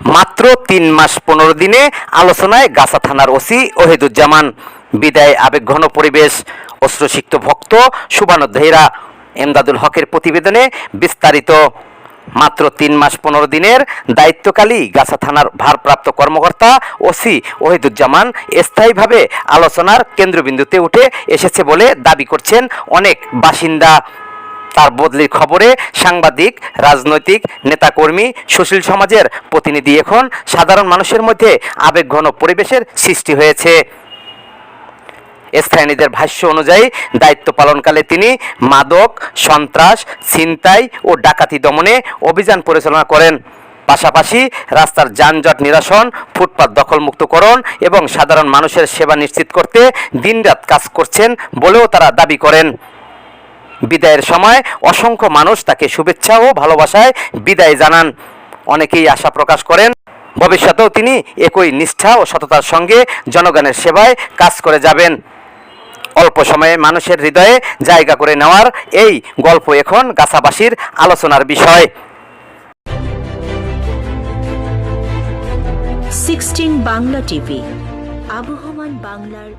মাত্র 3 মাস 15 দিনে আলোচনায় গাছা থানার ওসি ওহিদুজ্জামান। বিদায় আবেগঘন পরিবেশ, অশ্রুসিক্ত ভক্ত শুভানুধ্যায়ীরা। এমদাদুল হকের প্রতিবেদনে বিস্তারিত। মাত্র 3 মাস 15 দিনের দায়িত্বকালী গাছা থানার ভারপ্রাপ্ত কর্মকর্তা ওসি ওহিদুজ্জামান স্থায়ীভাবে আলোচনার কেন্দ্রবিন্দুতে উঠে এসেছে বলে দাবি করছেন অনেক বাসিন্দা। তার বদলির খবরে সাংবাদিক, রাজনৈতিক নেতাকর্মী, সুশীল সমাজের প্রতিনিধি এখন সাধারণ মানুষের মধ্যে আবেগঘন পরিবেশের সৃষ্টি হয়েছে। স্থানীয়দের ভাষ্য অনুযায়ী দায়িত্ব পালনকালে তিনি মাদক, সন্ত্রাস, ছিনতাই ও ডাকাতি দমনে অভিযান পরিচালনা করেন। পাশাপাশি রাস্তার যানজট নিরসন, ফুটপাত দখলমুক্তকরণ এবং সাধারণ মানুষের সেবা নিশ্চিত করতে দিনরাত কাজ করছেন বলেও তারা দাবি করেন। বিদায়ের সময় অসংখ্য মানুষ তাকে শুভেচ্ছা ও ভালোবাসায় বিদায় জানান। অনেকেই আশা প্রকাশ করেন ভবিষ্যতেও তিনি একই নিষ্ঠা ও সততার সঙ্গে জনগণের সেবায় কাজ করে যাবেন। অল্প সময়ে মানুষের হৃদয়ে জায়গা করে নেওয়ার এই গল্প এখন গাছাবাসীর আলোচনার বিষয়। 16 বাংলা টিভি, আবহমান বাংলার